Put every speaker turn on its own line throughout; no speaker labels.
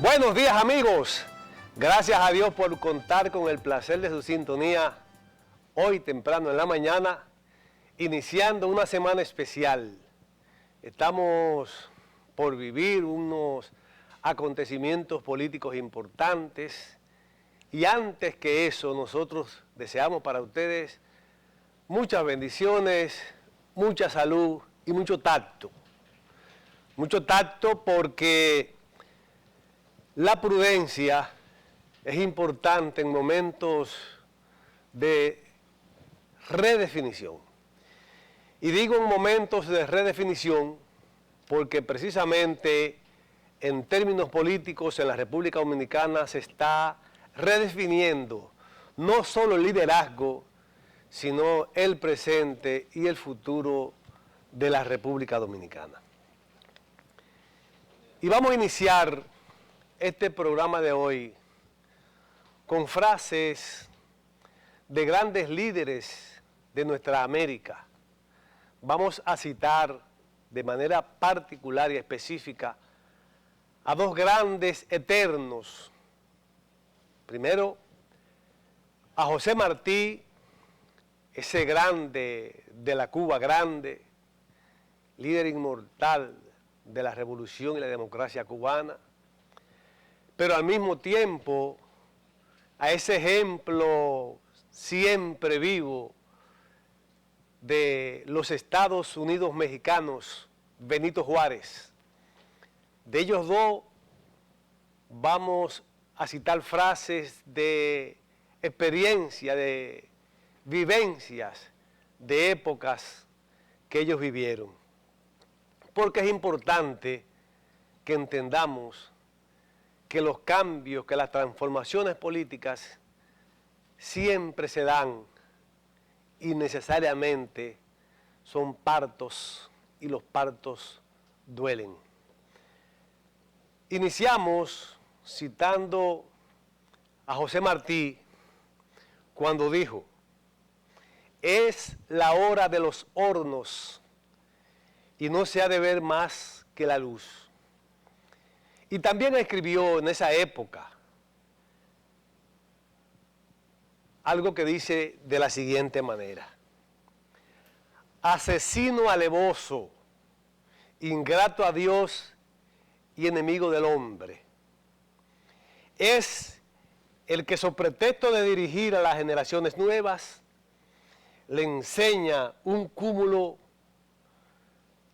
Buenos días, amigos. Gracias a Dios por contar con el placer de su sintonía hoy temprano en la mañana, iniciando una semana especial. Estamos por vivir unos acontecimientos políticos importantes y antes que eso nosotros deseamos para ustedes muchas bendiciones, mucha salud y mucho tacto. Mucho tacto porque la prudencia es importante en momentos de redefinición. Y digo en momentos de redefinición porque precisamente en términos políticos en la República Dominicana se está redefiniendo no solo el liderazgo, sino el presente y el futuro de la República Dominicana. Y vamos a iniciar este programa de hoy con frases de grandes líderes de nuestra América. Vamos a citar de manera particular y específica a dos grandes eternos. Primero, a José Martí, ese grande de la Cuba grande, líder inmortal de la revolución y la democracia cubana, pero al mismo tiempo a ese ejemplo siempre vivo de los Estados Unidos mexicanos, Benito Juárez. De ellos dos vamos a citar frases de experiencia, de vivencias, de épocas que ellos vivieron. Porque es importante que entendamos que los cambios, que las transformaciones políticas siempre se dan y necesariamente son partos y los partos duelen. Iniciamos citando a José Martí cuando dijo: es la hora de los hornos y no se ha de ver más que la luz. Y también escribió en esa época algo que dice de la siguiente manera: asesino alevoso, ingrato a Dios y enemigo del hombre, es el que sobre pretexto de dirigir a las generaciones nuevas le enseña un cúmulo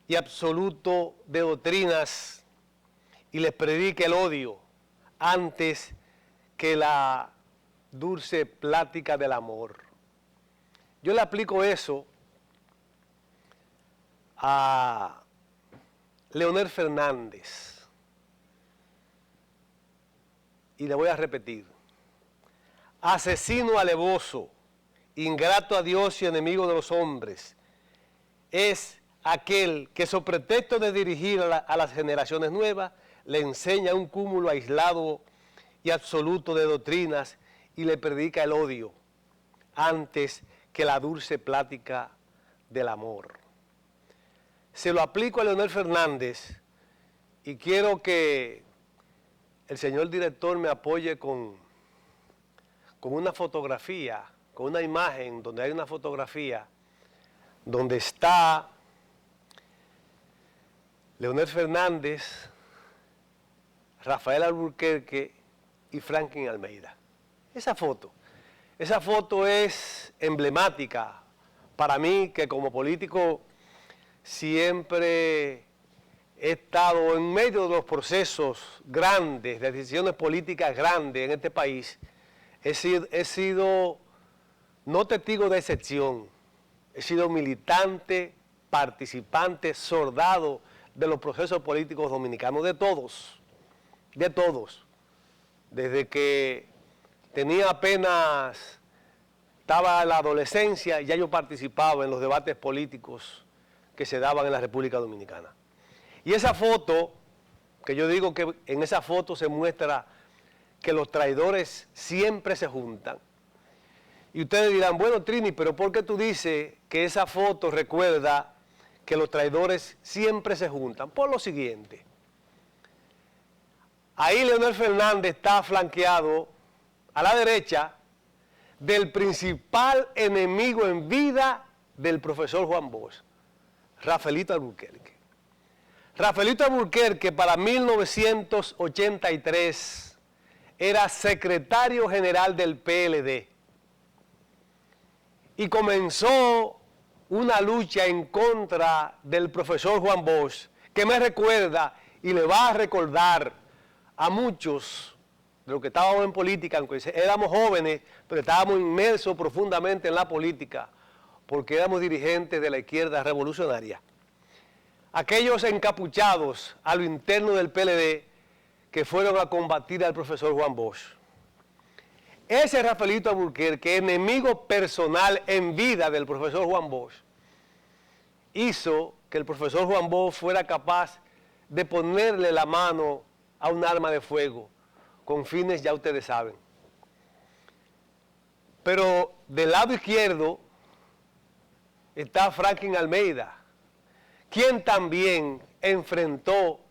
y absoluto de doctrinas y les predica el odio antes que la dulce plática del amor. Yo le aplico eso a Leonel Fernández y le voy a repetir: asesino alevoso, ingrato a Dios y enemigo de los hombres, es aquel que sobre pretexto de dirigir a las generaciones nuevas le enseña un cúmulo aislado y absoluto de doctrinas y le predica el odio antes que la dulce plática del amor. Se lo aplico a Leonel Fernández y quiero que el señor director me apoye con una fotografía, con una imagen donde hay una fotografía donde está Leonel Fernández, Rafael Alburquerque y Franklin Almeida. Esa foto es emblemática para mí, que como político siempre he estado en medio de los procesos grandes, de decisiones políticas grandes en este país. He sido no testigo de excepción, he sido militante, participante, soldado de los procesos políticos dominicanos, de todos. Desde que tenía apenas, estaba en la adolescencia, ya yo participaba en los debates políticos que se daban en la República Dominicana. Y esa foto, que yo digo que en esa foto se muestra que los traidores siempre se juntan. Y ustedes dirán: bueno, Trini, pero ¿por qué tú dices que esa foto recuerda que los traidores siempre se juntan? Por lo siguiente: Ahí Leonel Fernández está flanqueado a la derecha del principal enemigo en vida del profesor Juan Bosch, Rafaelito Alburquerque. Rafaelito Alburquerque para 1983 era secretario general del PLD y comenzó una lucha en contra del profesor Juan Bosch, que me recuerda y le va a recordar a muchos de los que estábamos en política, aunque éramos jóvenes, pero estábamos inmersos profundamente en la política, porque éramos dirigentes de la izquierda revolucionaria. Aquellos encapuchados a lo interno del PLD que fueron a combatir al profesor Juan Bosch. Ese Rafaelito Alburquerque, enemigo personal en vida del profesor Juan Bosch, hizo que el profesor Juan Bosch fuera capaz de ponerle la mano a un arma de fuego, con fines ya ustedes saben. Pero del lado izquierdo está Franklin Almeida, quien también enfrentó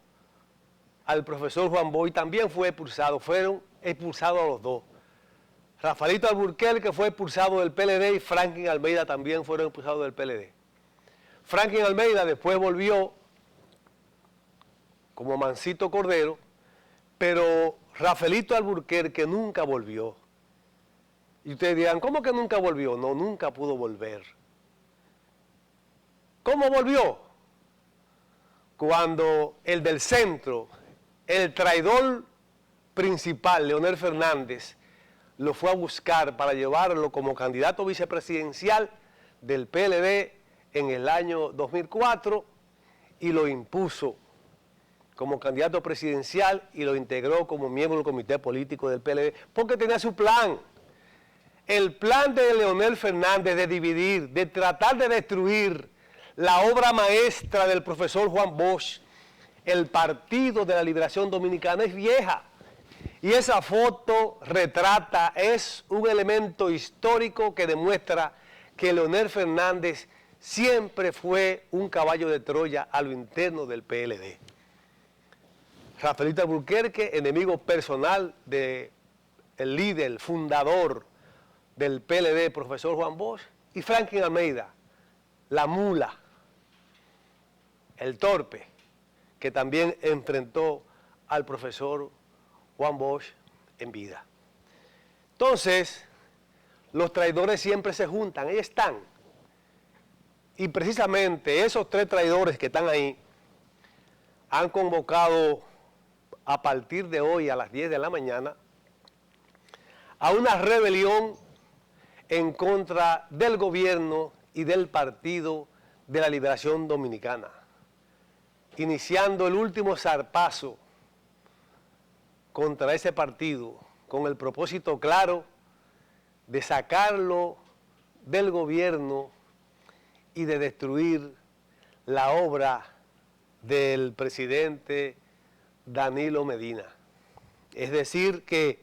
al profesor Juan Bosch y también fue expulsado. Fueron expulsados los dos. Rafaelito Alburquerque fue expulsado del PLD y Franklin Almeida también fueron expulsados del PLD. Franklin Almeida después volvió como Mancito Cordero, pero Rafaelito Alburquerque nunca volvió. Y ustedes dirán, ¿cómo que nunca volvió? No, nunca pudo volver. ¿Cómo volvió? Cuando el del centro, el traidor principal, Leonel Fernández, lo fue a buscar para llevarlo como candidato vicepresidencial del PLD en el año 2004 y lo impuso como candidato presidencial y lo integró como miembro del comité político del PLD, porque tenía su plan. El plan de Leonel Fernández de dividir, de tratar de destruir la obra maestra del profesor Juan Bosch, el Partido de la Liberación Dominicana, es vieja. Y esa foto retrata, es un elemento histórico que demuestra que Leonel Fernández siempre fue un caballo de Troya a lo interno del PLD. Rafaelito Alburquerque, enemigo personal del líder, fundador del PLD, profesor Juan Bosch, y Franklin Almeida, la mula, el torpe, que también enfrentó al profesor Juan Bosch en vida. Entonces, los traidores siempre se juntan, ahí están. Y precisamente esos tres traidores que están ahí han convocado a partir de hoy a las 10 de la mañana a una rebelión en contra del gobierno y del Partido de la Liberación Dominicana, iniciando el último zarpazo contra ese partido con el propósito claro de sacarlo del gobierno y de destruir la obra del presidente Danilo Medina. Es decir, que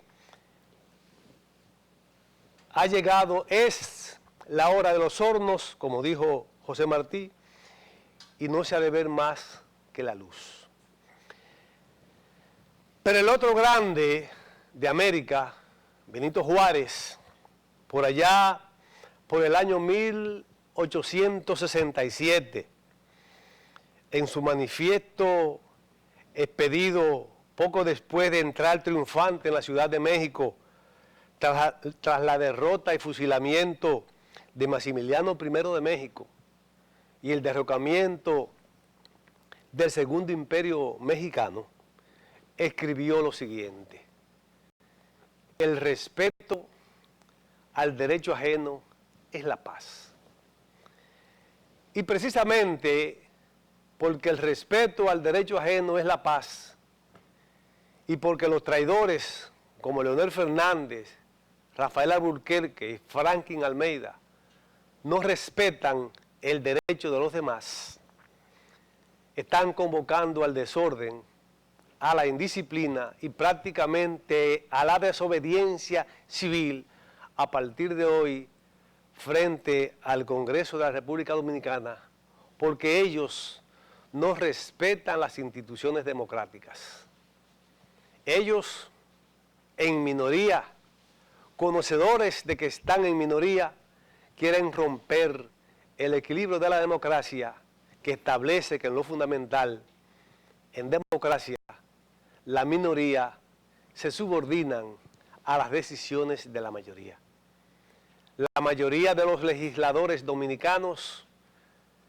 ha llegado, es la hora de los hornos, como dijo José Martí, y no se ha de ver más que la luz. Pero el otro grande de América, Benito Juárez, por allá, por el año 1867, en su manifiesto expedido poco después de entrar triunfante en la Ciudad de México, tras la derrota y fusilamiento de Maximiliano I de México y el derrocamiento del Segundo Imperio Mexicano, escribió lo siguiente: el respeto al derecho ajeno es la paz. Y precisamente porque el respeto al derecho ajeno es la paz, y porque los traidores como Leonel Fernández, Rafael Alburquerque y Franklin Almeida no respetan el derecho de los demás, están convocando al desorden, a la indisciplina y prácticamente a la desobediencia civil a partir de hoy frente al Congreso de la República Dominicana, porque ellos no respetan las instituciones democráticas. Ellos, en minoría, conocedores de que están en minoría, quieren romper el equilibrio de la democracia que establece que en lo fundamental, en democracia, la minoría se subordinan a las decisiones de la mayoría. La mayoría de los legisladores dominicanos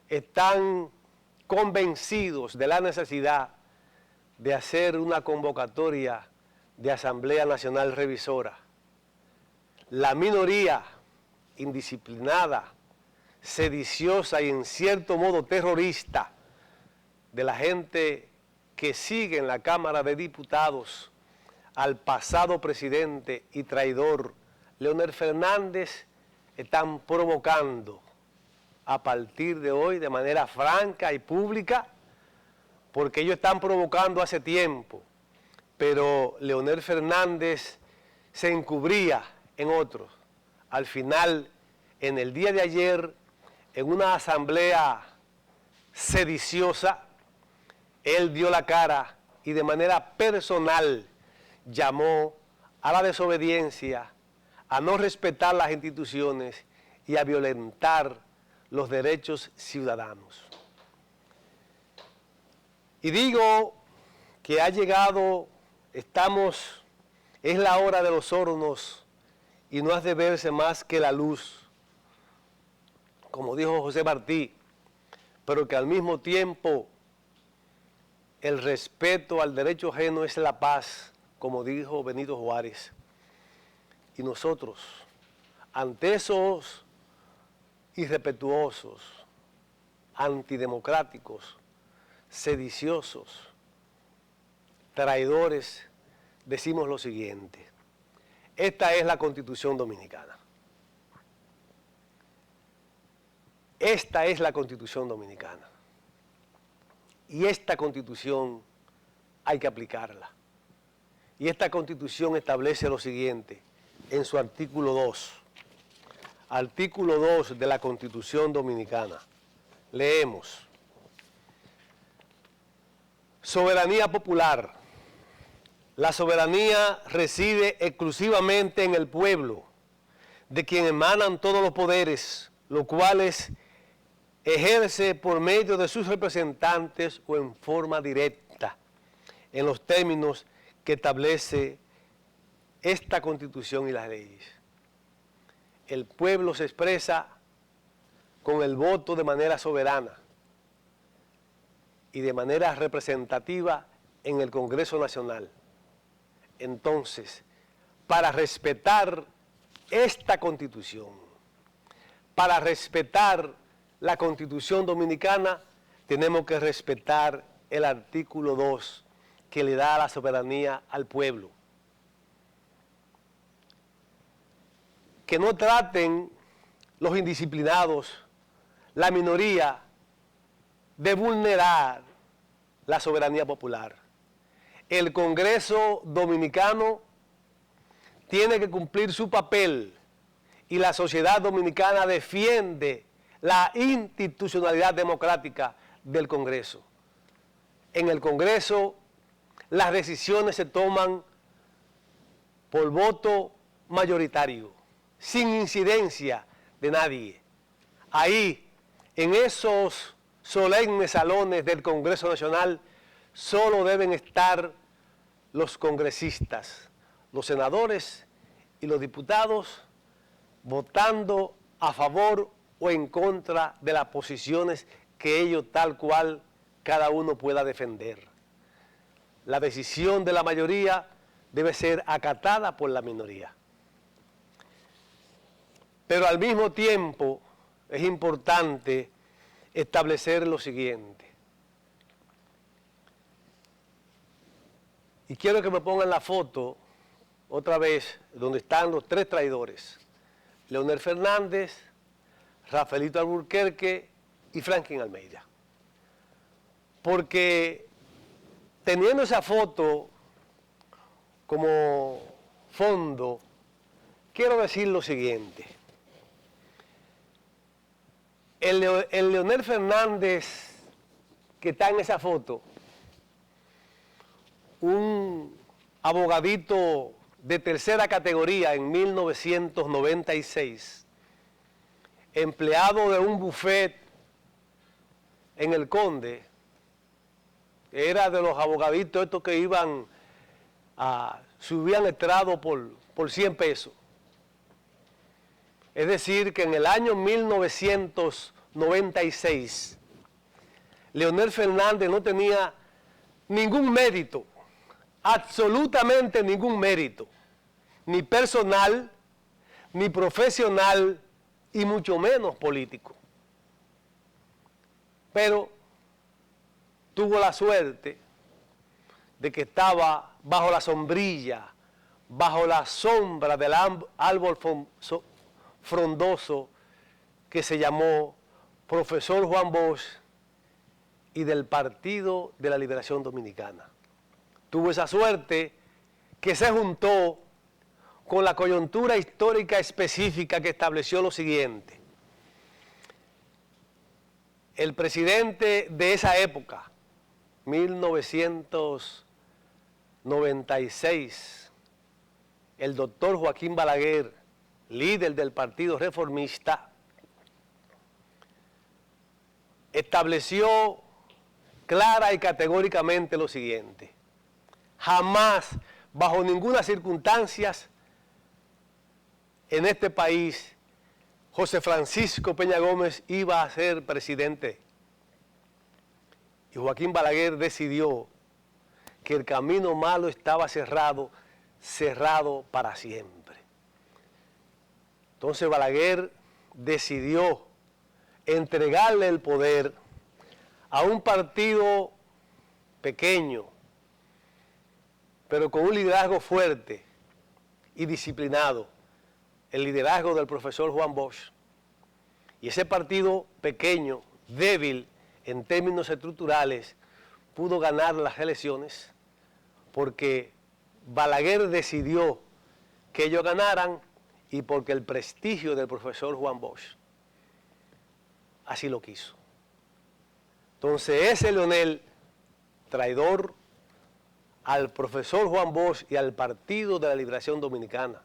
están convencidos de la necesidad de hacer una convocatoria de Asamblea Nacional Revisora. La minoría indisciplinada, sediciosa y en cierto modo terrorista de la gente que sigue en la Cámara de Diputados al pasado presidente y traidor Leonel Fernández, están provocando a partir de hoy de manera franca y pública, porque ellos están provocando hace tiempo, pero Leonel Fernández se encubría en otros. Al final, en el día de ayer, en una asamblea sediciosa, él dio la cara y de manera personal llamó a la desobediencia, a no respetar las instituciones y a violentar los derechos ciudadanos. Y digo que ha llegado, es la hora de los hornos y no has de verse más que la luz, como dijo José Martí, pero que al mismo tiempo el respeto al derecho ajeno es la paz, como dijo Benito Juárez. Y nosotros, ante esos irrespetuosos, antidemocráticos, sediciosos, traidores, decimos lo siguiente: esta es la Constitución Dominicana. Esta es la Constitución Dominicana. Y esta Constitución hay que aplicarla. Y esta Constitución establece lo siguiente en su artículo 2. Artículo 2 de la Constitución Dominicana. Leemos: soberanía popular. La soberanía reside exclusivamente en el pueblo, de quien emanan todos los poderes, los cuales ejerce por medio de sus representantes o en forma directa, en los términos que establece esta Constitución y las leyes. El pueblo se expresa con el voto de manera soberana y de manera representativa en el Congreso Nacional. Entonces, para respetar esta Constitución, para respetar la Constitución Dominicana, tenemos que respetar el artículo 2 que le da la soberanía al pueblo. Que no traten los indisciplinados, la minoría, de vulnerar la soberanía popular. El Congreso Dominicano tiene que cumplir su papel y la sociedad dominicana defiende la institucionalidad democrática del Congreso. En el Congreso las decisiones se toman por voto mayoritario, sin incidencia de nadie. Ahí, en esos solemnes salones del Congreso Nacional, solo deben estar los congresistas, los senadores y los diputados votando a favor o en contra de las posiciones que ellos tal cual cada uno pueda defender. La decisión de la mayoría debe ser acatada por la minoría. Pero al mismo tiempo es importante establecer lo siguiente. Y quiero que me pongan la foto otra vez donde están los tres traidores: Leonel Fernández, Rafaelito Alburquerque y Franklin Almeida. Porque teniendo esa foto como fondo, quiero decir lo siguiente. El Leonel Fernández que está en esa foto, un abogadito de tercera categoría en 1996, empleado de un buffet en El Conde, era de los abogaditos estos que iban a subían estrado por 100 pesos. Es decir, que en el año 1996, Leonel Fernández no tenía ningún mérito, absolutamente ningún mérito, ni personal, ni profesional, y mucho menos político. Pero tuvo la suerte de que estaba bajo la sombrilla, bajo la sombra del árbol frondoso que se llamó Profesor Juan Bosch y del Partido de la Liberación Dominicana. Tuvo esa suerte que se juntó con la coyuntura histórica específica que estableció lo siguiente. El presidente de esa época, 1996, el doctor Joaquín Balaguer, líder del Partido Reformista, estableció clara y categóricamente lo siguiente: jamás, bajo ninguna circunstancia, en este país, José Francisco Peña Gómez iba a ser presidente. Y Joaquín Balaguer decidió que el camino malo estaba cerrado para siempre. Entonces Balaguer decidió entregarle el poder a un partido pequeño, pero con un liderazgo fuerte y disciplinado, el liderazgo del profesor Juan Bosch. Y ese partido pequeño, débil en términos estructurales, pudo ganar las elecciones porque Balaguer decidió que ellos ganaran y porque el prestigio del profesor Juan Bosch así lo quiso. Entonces ese Leonel, traidor al profesor Juan Bosch y al Partido de la Liberación Dominicana,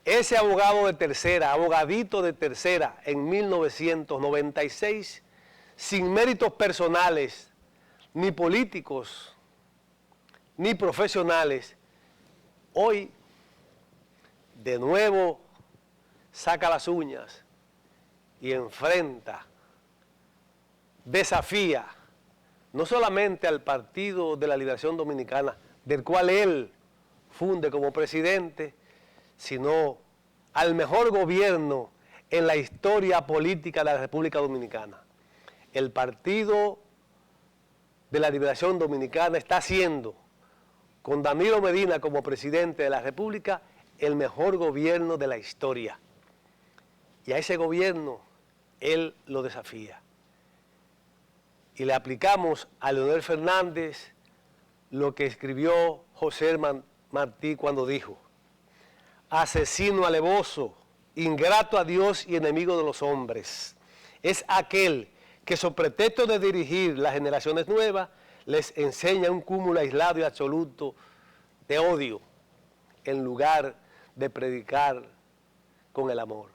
ese abogado de tercera, abogadito de tercera en 1996, sin méritos personales, ni políticos, ni profesionales, hoy de nuevo saca las uñas y enfrenta, desafía, no solamente al Partido de la Liberación Dominicana, del cual él funde como presidente, sino al mejor gobierno en la historia política de la República Dominicana. El Partido de la Liberación Dominicana está haciendo, con Danilo Medina como presidente de la República, el mejor gobierno de la historia. Y a ese gobierno él lo desafía. Y le aplicamos a Leonel Fernández lo que escribió José Martí cuando dijo: asesino alevoso, ingrato a Dios y enemigo de los hombres, es aquel que, sobre pretexto de dirigir las generaciones nuevas, les enseña un cúmulo aislado y absoluto de odio, en lugar de predicar con el amor.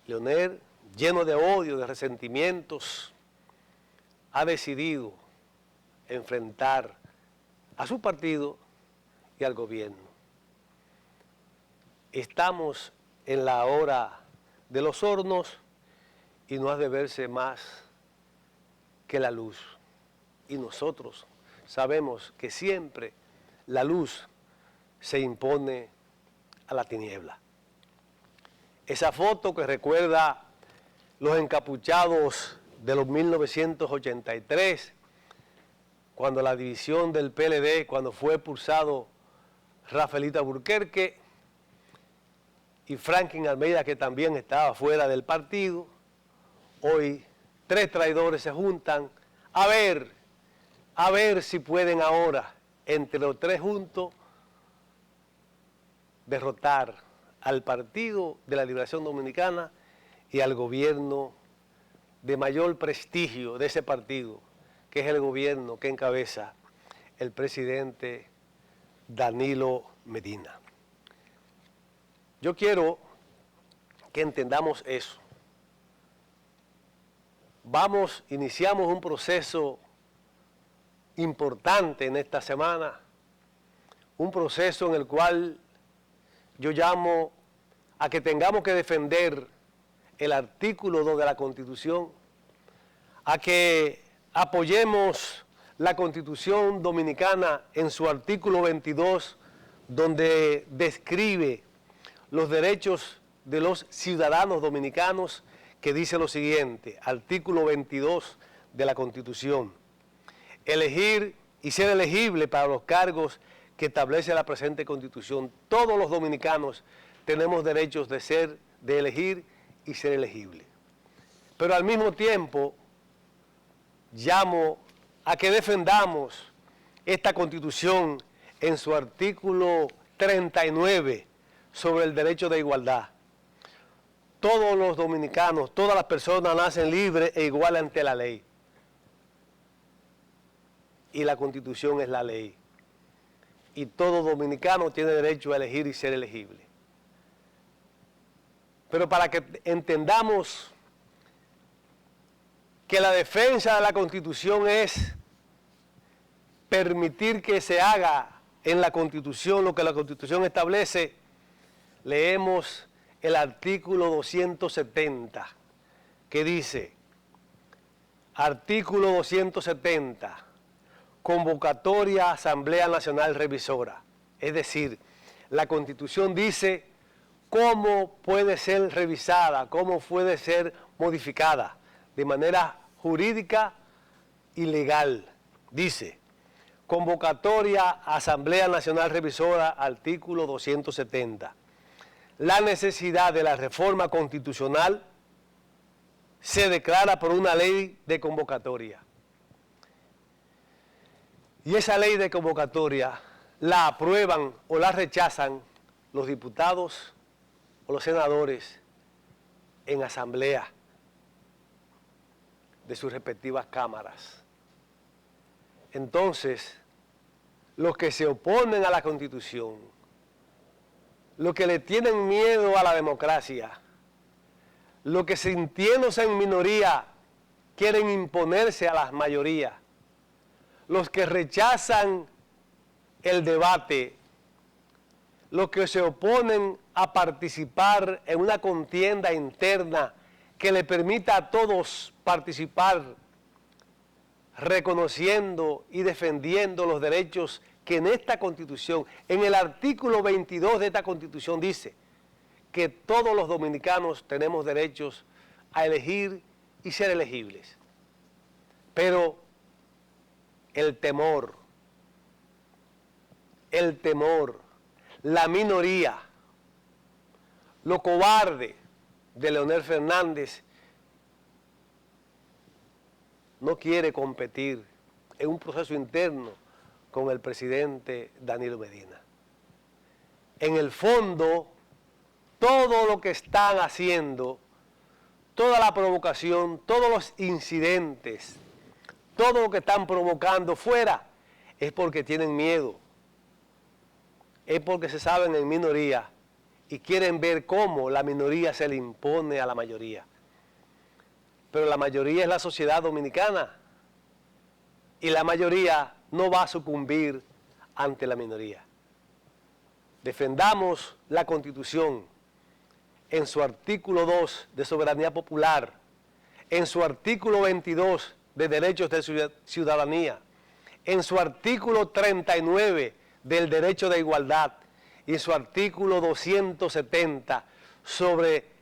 Leonel, lleno de odio, de resentimientos, ha decidido enfrentar a su partido y al gobierno. Estamos en la hora de los hornos y no ha de verse más que la luz. Y nosotros sabemos que siempre la luz se impone a la tiniebla. Esa foto que recuerda los encapuchados de los 1983, cuando la división del PLD, cuando fue expulsado Rafaelito Alburquerque y Franklin Almeida, que también estaba fuera del partido, hoy 3 traidores se juntan a ver si pueden ahora, entre los 3 juntos, derrotar al Partido de la Liberación Dominicana y al gobierno de mayor prestigio de ese partido, que es el gobierno que encabeza el presidente Danilo Medina. Yo quiero que entendamos eso. Iniciamos un proceso importante en esta semana, un proceso en el cual yo llamo a que tengamos que defender el artículo 2 de la Constitución, a que apoyemos la Constitución Dominicana en su artículo 22, donde describe los derechos de los ciudadanos dominicanos, que dice lo siguiente, artículo 22 de la Constitución: elegir y ser elegible para los cargos que establece la presente Constitución. Todos los dominicanos tenemos derechos de elegir y ser elegible. Pero al mismo tiempo, llamo a que defendamos esta Constitución en su artículo 39 sobre el derecho de igualdad. Todos los dominicanos, todas las personas nacen libres e iguales ante la ley. Y la Constitución es la ley. Y todo dominicano tiene derecho a elegir y ser elegible. Pero para que entendamos que la defensa de la Constitución es permitir que se haga en la Constitución lo que la Constitución establece, leemos el artículo 270, que dice, artículo 270, convocatoria a Asamblea Nacional Revisora. Es decir, la Constitución dice cómo puede ser revisada, cómo puede ser modificada de manera jurídica y legal. Dice, convocatoria a Asamblea Nacional Revisora, artículo 270. La necesidad de la reforma constitucional se declara por una ley de convocatoria. Y esa ley de convocatoria la aprueban o la rechazan los diputados o los senadores en asamblea de sus respectivas cámaras. Entonces, los que se oponen a la Constitución, los que le tienen miedo a la democracia, los que sintiéndose en minoría quieren imponerse a las mayorías, los que rechazan el debate, los que se oponen a participar en una contienda interna que le permita a todos participar, reconociendo y defendiendo los derechos que en esta Constitución, en el artículo 22 de esta Constitución dice que todos los dominicanos tenemos derechos a elegir y ser elegibles. Pero el temor, la minoría, lo cobarde de Leonel Fernández no quiere competir en un proceso interno con el presidente Danilo Medina. En el fondo, todo lo que están haciendo, toda la provocación, todos los incidentes, todo lo que están provocando fuera, es porque tienen miedo, es porque se saben en minoría y quieren ver cómo la minoría se le impone a la mayoría. Pero la mayoría es la sociedad dominicana y la mayoría no va a sucumbir ante la minoría. Defendamos la Constitución en su artículo 2 de soberanía popular, en su artículo 22 de derechos de ciudadanía, en su artículo 39 del derecho de igualdad y en su artículo 270 sobre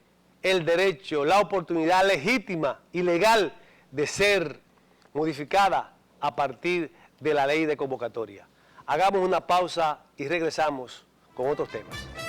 el derecho, la oportunidad legítima y legal de ser modificada a partir de la ley de convocatoria. Hagamos una pausa y regresamos con otros temas.